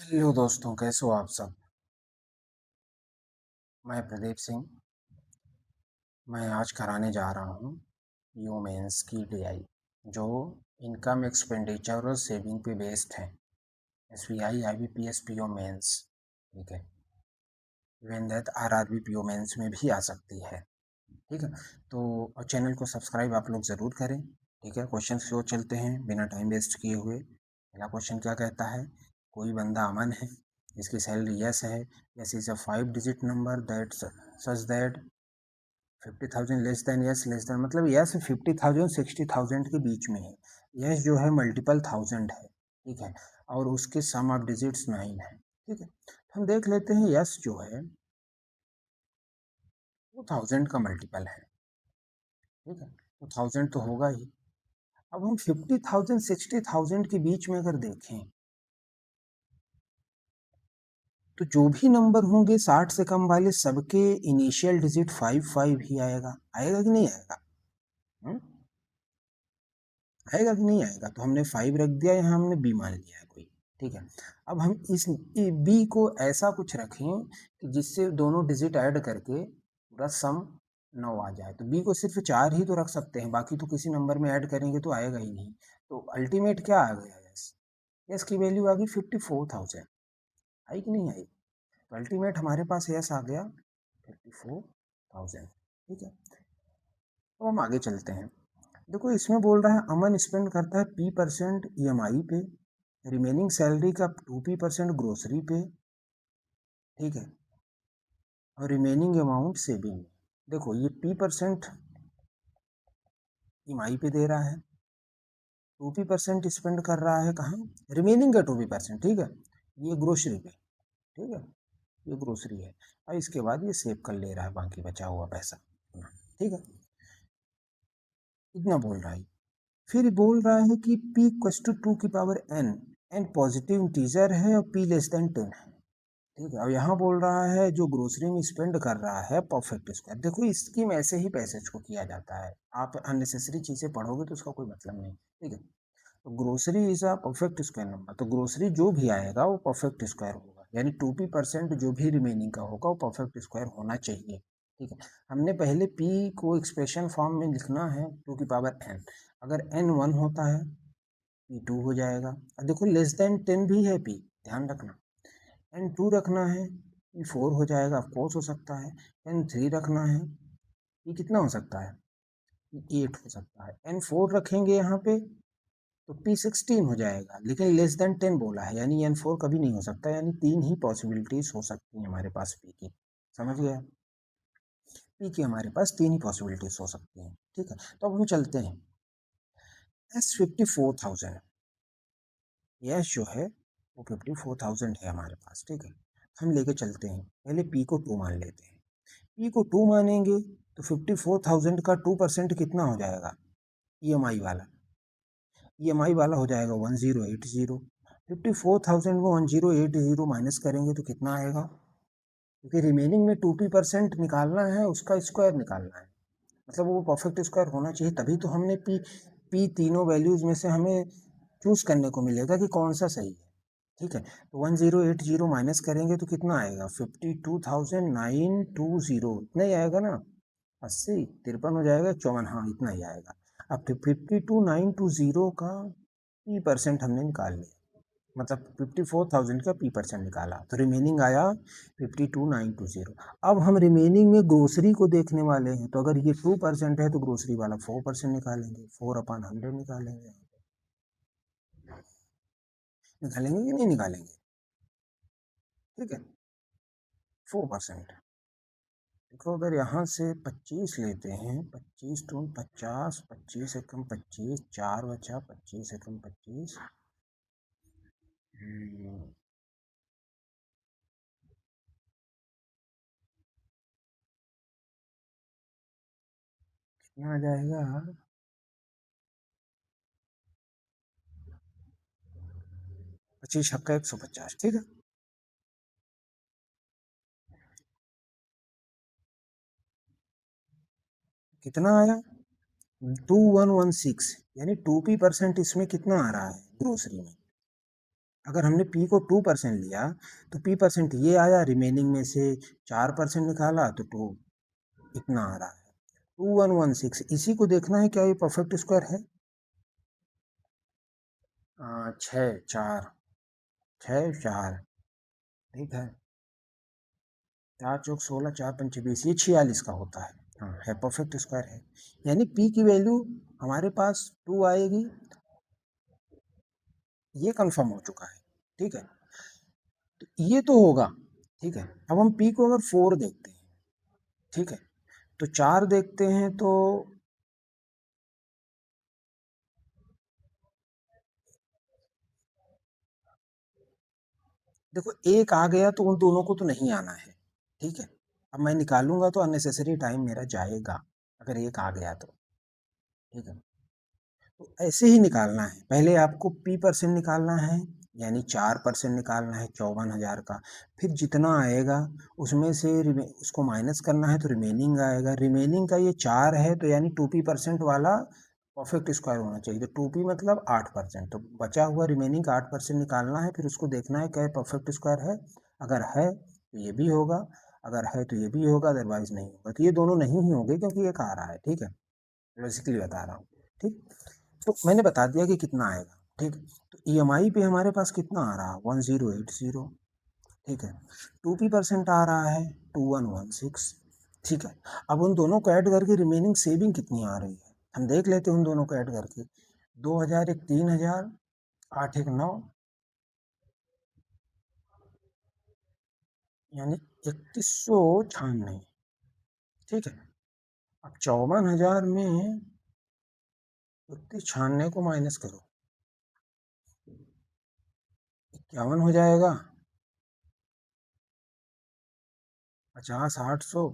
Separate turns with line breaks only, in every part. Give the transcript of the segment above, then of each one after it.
Hello दोस्तों, कैसे हो आप सब। मैं प्रदीप सिंह। मैं आज कराने जा रहा हूँ यू मेंस की टीआई, जो इनकम एक्सपेंडिचर और सेविंग पे बेस्ड है। एसबीआई आईबीपीएस पीओ मेंस, ठीक है। Even that RRB PO mains में भी आ सकती है, ठीक है। तो चैनल को सब्सक्राइब आप लोग ज़रूर करें, ठीक है। क्वेश्चन की ओर चलते हैं बिना टाइम वेस्ट किए हुए। पहला क्वेश्चन क्या कहता है। कोई बंदा अमन है, इसकी सैलरी यस है। Yes is a 5 digit number that such that 50,000 less than yes less than, मतलब यस 50,000 60,000 के बीच में है। यस जो है मल्टीपल थाउजेंड है, ठीक है। और उसके सम ऑफ डिजिट्स 9 है, ठीक है। तो हम देख लेते हैं यस जो है वो 1000 का मल्टीपल है, ठीक है। तो 1000 तो होगा ही। अब हम 50,000 60,000 के बीच में अगर देखें तो जो भी नंबर होंगे 60 से कम वाले सबके इनिशियल डिजिट 5 ही आएगा। आएगा कि नहीं आएगा? हुँ? आएगा कि नहीं आएगा? तो हमने 5 रख दिया, यहाँ हमने बी मान लिया है कोई, ठीक है। अब हम इस बी को ऐसा कुछ रखें कि जिससे दोनों डिजिट ऐड करके पूरा सम 9 आ जाए। तो बी को सिर्फ 4 ही तो रख सकते हैं, बाकी तो किसी नंबर में ऐड करेंगे तो आएगा ही नहीं। तो अल्टीमेट क्या आ गया? यस, यस की वैल्यू आ गई 54,000। आई कि नहीं आई? तो अल्टीमेट हमारे पास यस आ गया 54,000, ठीक है। तो हम आगे चलते हैं। देखो इसमें बोल रहा है अमन स्पेंड करता है P% EMI पे, रिमेनिंग सैलरी का 2P% ग्रोसरी पे, ठीक है, और रिमेनिंग अमाउंट सेविंग। देखो ये P% EMI पे दे रहा है, 2P% स्पेंड कर रहा है कहाँ? रिमेनिंग का 2P%, ठीक है। ये ग्रोसरी पे, ठीक है, ये ग्रोसरी है। और इसके बाद ये सेव कर ले रहा है बाकी बचा हुआ पैसा, ठीक है। इतना बोल रहा है। फिर बोल रहा है कि p इक्वल्स टू 2 की power n, n positive integer है और p लेस देन 10 है, ठीक है। और यहाँ बोल रहा है जो ग्रोसरी में स्पेंड कर रहा है परफेक्ट स्क्वायर। देखो इसकी में ऐसे ही पैसेज को किया जाता है, आप अननेसेसरी चीज़ें पढ़ोगे तो उसका कोई मतलब नहीं, ठीक है। तो grocery is a perfect square number, तो ग्रोसरी जो भी आएगा वो परफेक्ट स्क्वायर होगा, यानी 2P% जो भी रिमेनिंग का होगा वो परफेक्ट स्क्वायर होना चाहिए, ठीक है। हमने पहले p को एक्सप्रेशन फॉर्म में लिखना है 2 की पावर n। अगर n 1 होता है p 2 हो जाएगा। अब देखो लेस देन 10 भी है p, ध्यान रखना। n 2 रखना है p 4 हो जाएगा, ऑफकोर्स हो सकता है। n 3 रखना है p कितना हो सकता है? p 8 हो सकता है। n 4 रखेंगे यहाँ पे तो P16 हो जाएगा, लेकिन लेस देन 10 बोला है, यानी N4 कभी नहीं हो सकता, यानी 3 ही पॉसिबिलिटीज हो सकती हैं हमारे पास P की। समझ गया? P की हमारे पास 3 ही पॉसिबिलिटीज हो सकती हैं, ठीक है। तो अब हम चलते हैं S54,000। यस जो है वो 54,000 है हमारे पास, ठीक है। हम लेके चलते हैं, पहले P को 2 मान लेते हैं। P को 2 मानेंगे तो 54,000 का 2% कितना हो जाएगा? EMI वाला, EMI वाला हो जाएगा 1080। 54,000 को 1080 माइनस करेंगे तो कितना आएगा? क्योंकि रिमेनिंग में 2P% निकालना है, उसका स्क्वायर निकालना है, मतलब वो परफेक्ट स्क्वायर होना चाहिए, तभी तो हमने पी तीनों वैल्यूज में से हमें चूज करने को मिलेगा कि कौन सा सही है, ठीक है। तो 1080 माइनस करेंगे तो कितना आएगा? 52,920, इतना ही आएगा ना। 80 53 हो जाएगा, 54, हाँ इतना ही आएगा। अब 52,920 का P% हमने निकाल लिया, मतलब 54,000 का P% निकाला, तो रिमेनिंग आया 52,920। अब हम रिमेनिंग में ग्रोसरी को देखने वाले हैं, तो अगर ये 2% है तो ग्रोसरी वाला 4% निकालेंगे, 4/100 निकालेंगे। निकालेंगे कि नहीं निकालेंगे? ठीक है, 4%। देखो अगर यहाँ से 25 लेते हैं, 25 टू 50, 25 एकम 25, 4 बचा, 25 एकम 25, कितना आ जाएगा? 25 छक्का 150, ठीक है। कितना आया? 2116, यानी 2P% इसमें कितना आ रहा है ग्रोसरी में? अगर हमने पी को 2% लिया तो पी परसेंट ये आया, रिमेनिंग में से 4% निकाला तो 2 इतना आ रहा है 2116। इसी को देखना है क्या ये परफेक्ट स्क्वायर है। 6 4 6 4 ठीक है, 4 चौक 16 4 पंचे 20, ये 46 का होता है। हाँ है, परफेक्ट स्क्वायर है। यानी पी की वैल्यू हमारे पास 2 आएगी, ये कंफर्म हो चुका है। ठीक है, तो ये तो होगा। ठीक है, अब हम पी को अगर 4 देखते हैं, ठीक है, तो 4 देखते हैं तो देखो एक आ गया तो उन दोनों को तो नहीं आना है। ठीक है, अब मैं निकालूंगा तो अननेसेसरी टाइम मेरा जाएगा अगर एक आ गया तो। ठीक है, तो ऐसे ही निकालना है, पहले आपको पी परसेंट निकालना है, यानी 4% निकालना है 54,000 का। फिर जितना आएगा उसमें से उसको माइनस करना है तो रिमेनिंग आएगा। रिमेनिंग का ये 4 है तो यानी 2p% वाला परफेक्ट स्क्वायर होना चाहिए। तो 2p मतलब 8%, तो बचा हुआ रिमेनिंग का 8% निकालना है, फिर उसको देखना है क्या परफेक्ट स्क्वायर है। अगर है तो ये भी होगा, अगर है तो ये भी होगा, अदरवाइज नहीं होगा। तो ये दोनों नहीं ही होंगे क्योंकि एक आ रहा है। ठीक है, बेसिकली बता रहा हूँ। ठीक, तो मैंने बता दिया कि कितना आएगा। ठीक, तो ईएमआई पे हमारे पास कितना आ रहा है 1080। ठीक है, 2p% आ रहा है 2116। ठीक है, अब उन दोनों को ऐड करके रिमेनिंग सेविंग कितनी आ रही है हम देख लेते हैं। उन दोनों को ऐड करके 2000 एक 3000, 8 एक 9, यानी 3196। ठीक है, अब 54,000 में 3196 को माइनस करो, 51 हो जाएगा। 50 800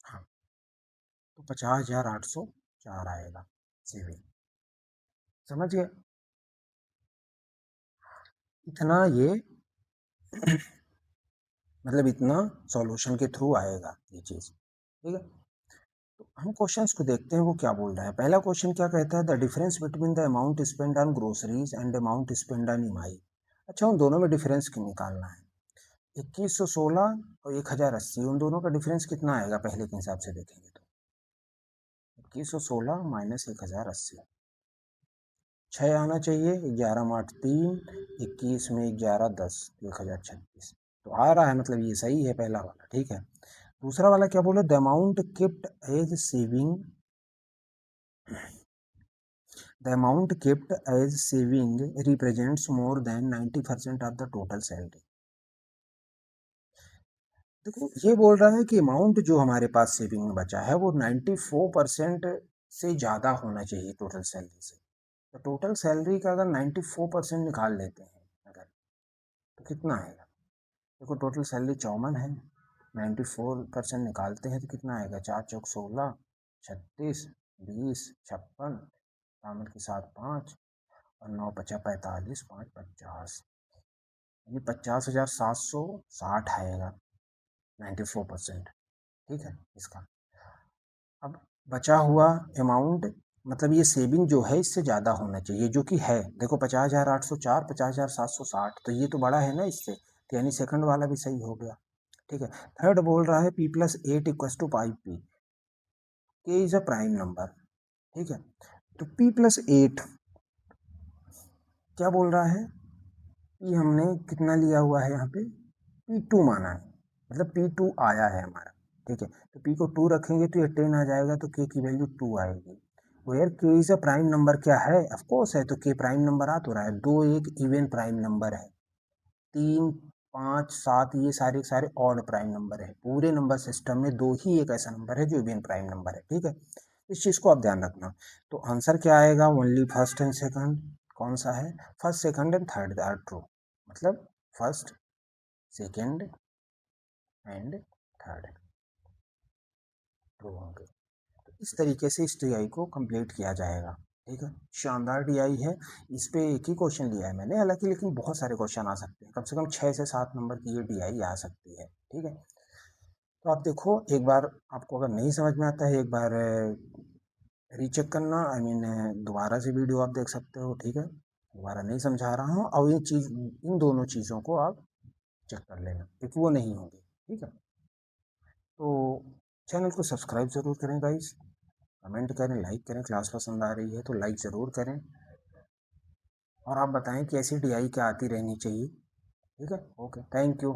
हाँ, तो 50,804 आएगा सेविंग। समझ गए, इतना ये मतलब इतना सॉल्यूशन के थ्रू आएगा ये चीज। ठीक है, तो हम क्वेश्चंस को देखते हैं वो क्या बोल रहा है। पहला क्वेश्चन क्या कहता है, the difference between the amount spend on groceries and amount spend on EMI. अच्छा, उन दोनों में डिफरेंस निकालना है। 2116 और 1080, उन दोनों का डिफरेंस कितना आएगा पहले के हिसाब से देखेंगे तो 2116 माइनस 1080, 6 आना चाहिए, 11 में 8 3, 21 में 11 10, 1036 तो आ रहा है, मतलब ये सही है पहला वाला। ठीक है, दूसरा वाला क्या बोला, the amount kept as saving, the amount kept as saving represents more than 90% of the total salary. देखो ये बोल रहा है कि अमाउंट जो हमारे पास सेविंग में बचा है वो 94% से ज़्यादा होना चाहिए टोटल सैलरी से। तो टोटल सैलरी का अगर 94% निकाल लेते हैं अगर, तो कितना आएगा। देखो टोटल सैलरी 54 है, 94% निकालते हैं तो कितना आएगा, 4 चौक 16 36 20 56, शामिल के साथ 5 और 9 × 5 = 45, 5 × 50, ये 50,760 आएगा 94%। ठीक है, इसका अब बचा हुआ अमाउंट, मतलब ये सेविंग जो है इससे ज़्यादा होना चाहिए, जो कि है। देखो 50,804, 50,760, तो ये तो बड़ा है ना इससे, तो यानी सेकंड वाला भी सही हो गया। ठीक है, थर्ड बोल रहा है p+8 = 5p, के इज अ प्राइम नंबर। ठीक है, तो p+8 क्या बोल रहा है, p हमने कितना लिया हुआ है यहाँ पे, p2 माना है, मतलब p2 आया है हमारा। ठीक है, तो p को 2 रखेंगे तो ये 10 आ जाएगा, तो k की वैल्यू 2 आएगी। Where k is a prime number, क्या है, ऑफ कोर्स है, तो k प्राइम नंबर आ तो रहा है। 2 एक इवन प्राइम नंबर है, 3 5 7 ये सारे सारे ऑड प्राइम नंबर है। पूरे नंबर सिस्टम में 2 ही एक ऐसा नंबर है जो इवन प्राइम नंबर है। ठीक है, इस चीज को आप ध्यान रखना। तो आंसर क्या आएगा, ओनली फर्स्ट एंड सेकंड। कौन सा है, first second and third are true, मतलब first second and third true होंगे। तो इस तरीके से इस टीआई को कंप्लीट किया जाएगा। ठीक है, शानदार टीआई है। इस पे एक ही क्वेश्चन लिया है मैंने हालांकि, लेकिन बहुत सारे क्वेश्चन आ सकते हैं, कम से कम 6 से 7 नंबर की ये टीआई आ सकती है। ठीक है, तो आप देखो एक बार, आपको अगर नहीं समझ में आता है एक बार रीचेक करना, आई मीन दोबारा से वीडियो आप देख सकते हो, ठीक है, दोबारा नहीं समझा रहा हूँ। और ये चीज़, इन दोनों चीज़ों को आप चेक कर लेना क्योंकि वो नहीं होंगे, ठीक है। तो चैनल को सब्सक्राइब ज़रूर करें गाइस, कमेंट करें, लाइक करें, क्लास पसंद आ रही है तो लाइक ज़रूर करें, और आप बताएं कि ऐसी DI क्या आती रहनी चाहिए, ठीक है। Okay, thank you.